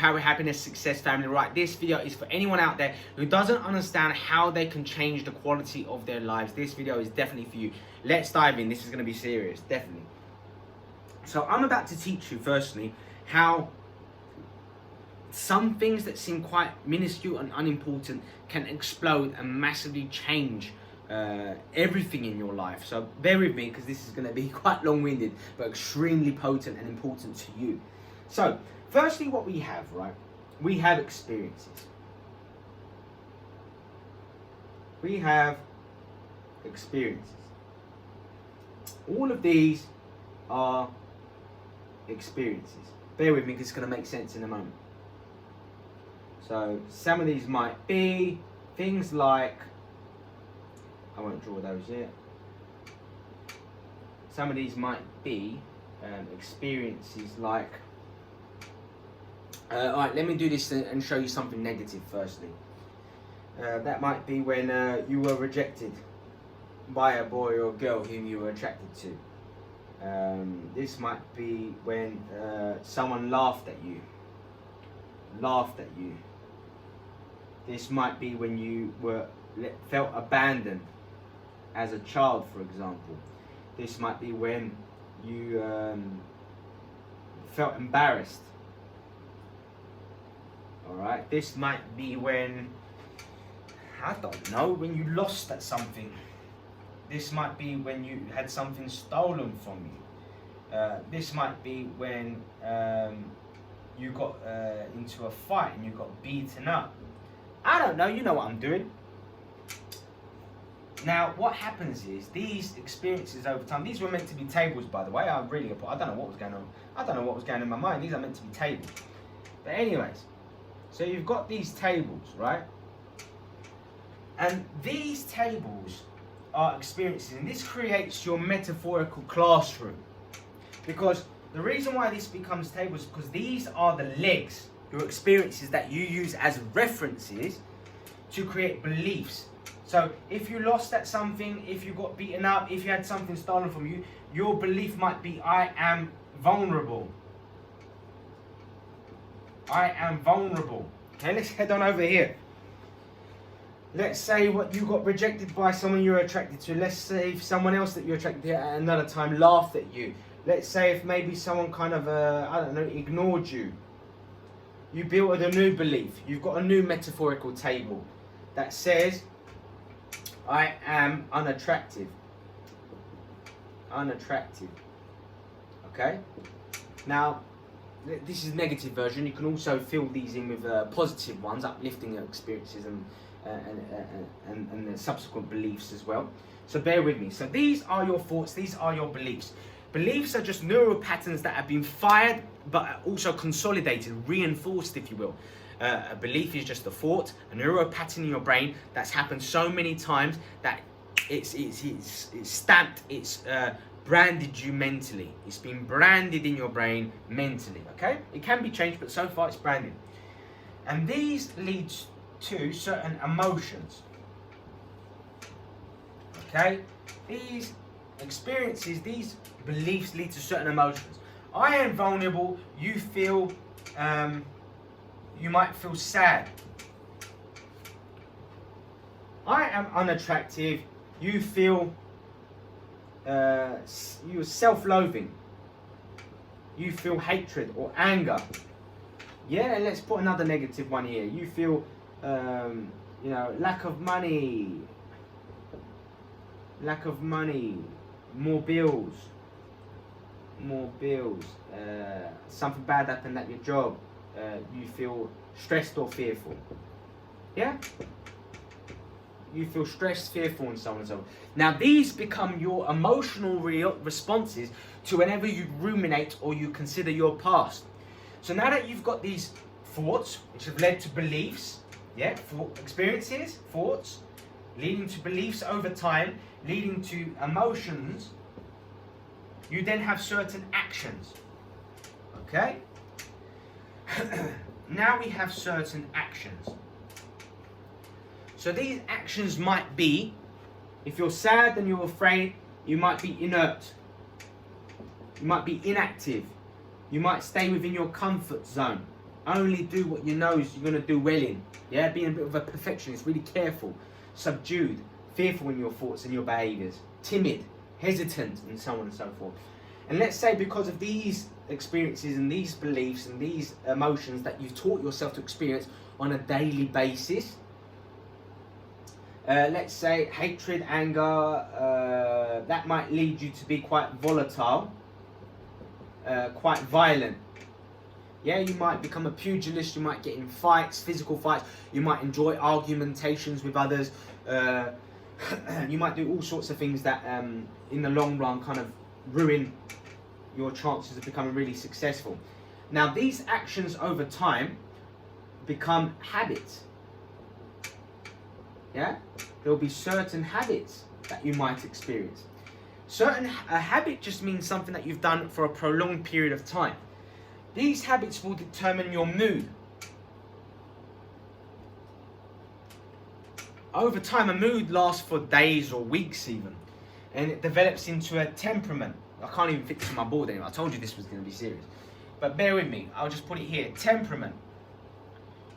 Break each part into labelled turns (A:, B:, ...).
A: Power Happiness Success family, right? This video is for anyone out there who doesn't understand how they can change the quality of their lives. This video is definitely for you. Let's dive in. This is going to be serious, definitely. So I'm about to teach you, firstly, how some things that seem quite minuscule and unimportant can explode and massively change everything in your life. So bear with me, because this is going to be quite long-winded, but extremely potent and important to you. So firstly, what we have, right? We have experiences. We have experiences. All of these are experiences. Bear with me, because it's going to make sense in a moment. So some of these might be things like, I won't draw those yet. Some of these might be experiences like, alright, let me do this and show you something negative firstly. That might be when you were rejected by a boy or girl whom you were attracted to. This might be when someone laughed at you. This might be when you felt abandoned as a child, for example. This might be when you felt embarrassed. Alright, this might be when, I don't know, when you lost at something. This might be when you had something stolen from you. This might be when you got into a fight and you got beaten up. I don't know, you know what I'm doing. Now, what happens is, these experiences over time, these were meant to be tables, by the way. I don't know what was going on. I don't know what was going on in my mind. These are meant to be tables. But anyways, so you've got these tables, right? And these tables are experiences, and this creates your metaphorical classroom. Because the reason why this becomes tables is because these are the legs, your experiences that you use as references to create beliefs. So if you lost at something, if you got beaten up, if you had something stolen from you, your belief might be, I am vulnerable. I am vulnerable. Okay, let's head on over here. Let's say what you got rejected by someone you're attracted to. Let's say if someone else that you're attracted to at another time laughed at you. Let's say if maybe someone kind of, I don't know, ignored you. You built a new belief. You've got a new metaphorical table that says, I am unattractive. Unattractive. Okay? Now, this is negative version. You can also fill these in with positive ones, uplifting experiences and the subsequent beliefs as well. So bear with me. So these are your thoughts. These are your beliefs. Beliefs are just neural patterns that have been fired, but also consolidated, reinforced, if you will. A belief is just a thought, a neural pattern in your brain that's happened so many times that it's stamped, it's branded you mentally. It's been branded in your brain mentally, okay? It can be changed, but so far it's branded. And these lead to certain emotions, okay? These experiences, these beliefs lead to certain emotions. I am vulnerable, you feel, you might feel sad. I am unattractive, you feel you're self-loathing. You feel hatred or anger. Yeah, let's put another negative one here. You feel, you know, lack of money. Lack of money. More bills. More bills. Something bad happened at your job. You feel stressed or fearful. Yeah? You feel stressed, fearful, and so on and so on. Now, these become your emotional responses to whenever you ruminate or you consider your past. So now that you've got these thoughts, which have led to beliefs, yeah, experiences, thoughts, leading to beliefs over time, leading to emotions, you then have certain actions. Okay? Now we have certain actions. So these actions might be, if you're sad and you're afraid, you might be inert. You might be inactive. You might stay within your comfort zone. Only do what you know is you're going to do well in. Yeah, being a bit of a perfectionist, really careful, subdued, fearful in your thoughts and your behaviours, timid, hesitant, and so on and so forth. And let's say because of these experiences and these beliefs and these emotions that you've taught yourself to experience on a daily basis, let's say hatred, anger, that might lead you to be quite volatile, quite violent. Yeah, you might become a pugilist, you might get in fights, physical fights, you might enjoy argumentations with others, you might do all sorts of things that in the long run kind of ruin your chances of becoming really successful. Now, these actions over time become habits. Yeah, there will be certain habits that you might experience. A habit just means something that you've done for a prolonged period of time. These habits will determine your mood. Over time, a mood lasts for days or weeks even, and it develops into a temperament. I can't even fit this on my board anymore. I told you this was going to be serious. But bear with me, I'll just put it here. Temperament.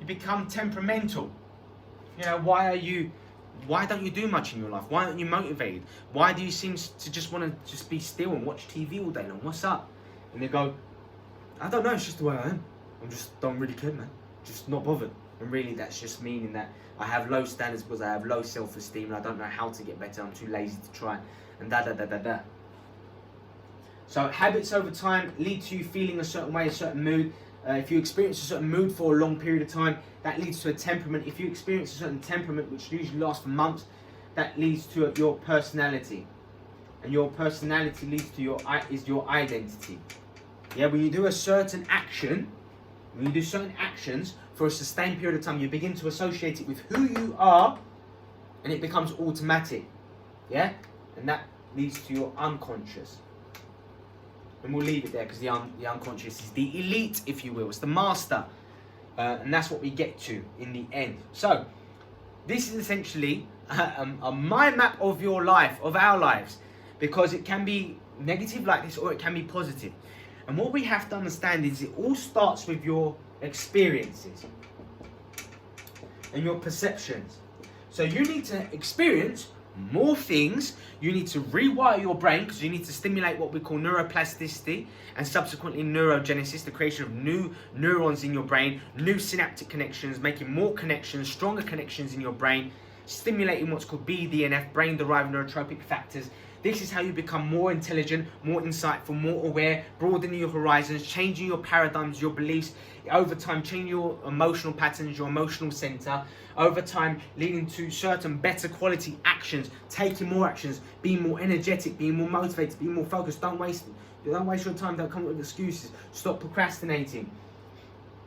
A: You become temperamental. You know, why don't you do much in your life? Why aren't you motivated? Why do you seem to just want to just be still and watch TV all day long? What's up? And they go, I don't know, it's just the way I am. Don't really care, man. Just not bothered. And really that's just meaning that I have low standards because I have low self-esteem and I don't know how to get better. I'm too lazy to try. And da. So habits over time lead to you feeling a certain way, a certain mood. If you experience a certain mood for a long period of time, that leads to a temperament. If you experience a certain temperament, which usually lasts for months, that leads to your personality. And your personality leads to your identity. Yeah, when you do a certain action, when you do certain actions for a sustained period of time, you begin to associate it with who you are, and it becomes automatic. Yeah? And that leads to your unconscious. And we'll leave it there because the unconscious is the elite, if you will. It's the master. And that's what we get to in the end. So, this is essentially a mind map of your life, of our lives. Because it can be negative like this or it can be positive. And what we have to understand is it all starts with your experiences and your perceptions. So you need to experience more things. You need to rewire your brain because you need to stimulate what we call neuroplasticity and subsequently neurogenesis, the creation of new neurons in your brain, new synaptic connections, making more connections, stronger connections in your brain, stimulating what's called BDNF, brain-derived neurotropic factors. This is how you become more intelligent, more insightful, more aware, broadening your horizons, changing your paradigms, your beliefs, over time changing your emotional patterns, your emotional center, over time leading to certain better quality actions, taking more actions, being more energetic, being more motivated, being more focused. Don't waste your time, don't come up with excuses, stop procrastinating,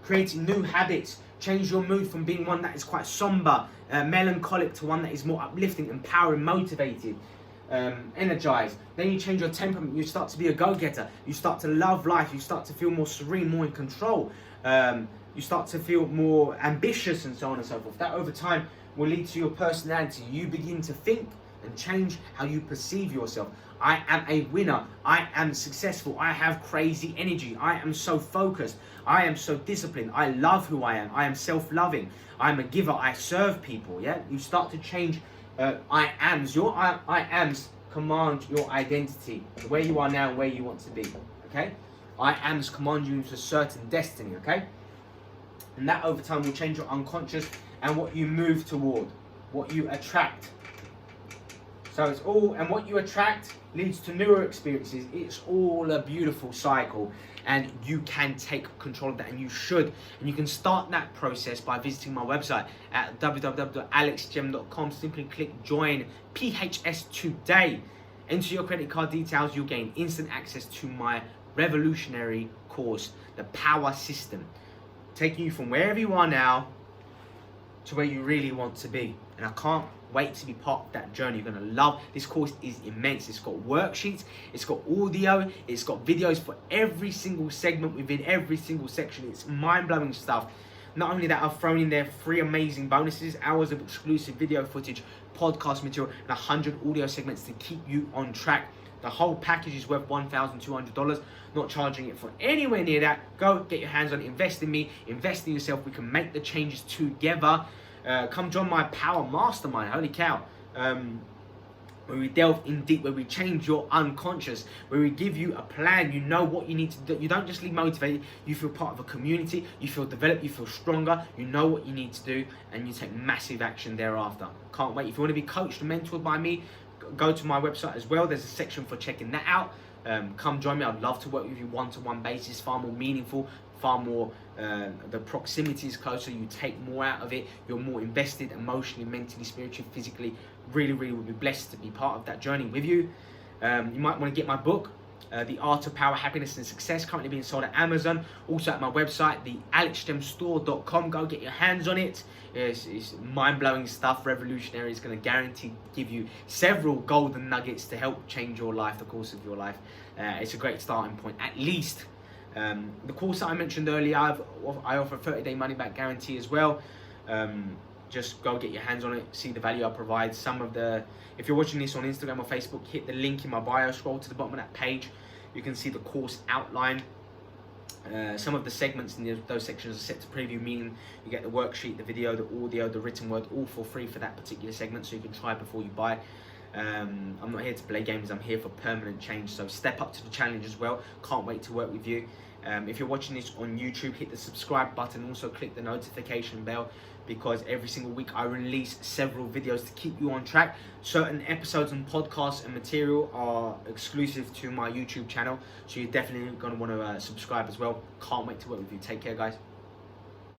A: creating new habits, change your mood from being one that is quite somber, melancholic to one that is more uplifting, empowering, motivated. Energized. Then you change your temperament, you start to be a go-getter, you start to love life, you start to feel more serene, more in control, you start to feel more ambitious and so on and so forth. That over time will lead to your personality. You begin to think and change how you perceive yourself. I am a winner, I am successful, I have crazy energy, I am so focused, I am so disciplined, I love who I am self-loving, I am a giver, I serve people. Yeah, you start to change I ams. Your I ams command your identity, where you are now and where you want to be. Okay? I ams command you into a certain destiny. Okay? And that over time will change your unconscious and what you move toward, what you attract. So it's all, and what you attract leads to newer experiences. It's all a beautiful cycle, and you can take control of that, and you should. And you can start that process by visiting my website at www.alexgem.com. Simply click join PHS today. Enter your credit card details. You'll gain instant access to my revolutionary course, the Power System, taking you from wherever you are now to where you really want to be. And I can't wait to be part of that journey. You're going to love this course. Is immense. It's got worksheets, it's got audio, it's got videos for every single segment within every single section. It's mind-blowing stuff. Not only that, I've thrown in there 3 amazing bonuses, hours of exclusive video footage, podcast material, and 100 audio segments to keep you on track The whole package is worth $1,200. Not charging it for anywhere near that. Go get your hands on it. Invest in me. Invest in yourself. We can make the changes together. Come join my Power Mastermind. Holy cow. Where we delve in deep, where we change your unconscious, where we give you a plan. You know what you need to do. You don't just leave motivated. You feel part of a community. You feel developed. You feel stronger. You know what you need to do, and you take massive action thereafter. Can't wait. If you want to be coached and mentored by me, go to my website as well. There's a section for checking that out. Come join me. I'd love to work with you one-to-one basis. Far more meaningful. Far more. The proximity is closer. You take more out of it. You're more invested emotionally, mentally, spiritually, physically. Really would be blessed to be part of that journey with you. You might want to get my book, The Art of Power, Happiness and Success, currently being sold at Amazon. Also at my website, thealexgemstore.com. Go get your hands on it. It's mind-blowing stuff, revolutionary. It's going to guarantee give you several golden nuggets to help change your life, the course of your life. It's a great starting point, at least. The course that I mentioned earlier, I offer a 30-day money-back guarantee as well. Just go get your hands on it, see the value I provide. If you're watching this on Instagram or Facebook, hit the link in my bio, scroll to the bottom of that page. You can see the course outline. Some of the segments in those sections are set to preview, meaning you get the worksheet, the video, the audio, the written word, all for free for that particular segment, so you can try before you buy. I'm not here to play games, I'm here for permanent change, so step up to the challenge as well. Can't wait to work with you. If you're watching this on YouTube, hit the subscribe button, also click the notification bell, because every single week I release several videos to keep you on track. Certain episodes and podcasts and material are exclusive to my YouTube channel, so you're definitely going to want to subscribe as well. Can't wait to work with you. Take care, guys.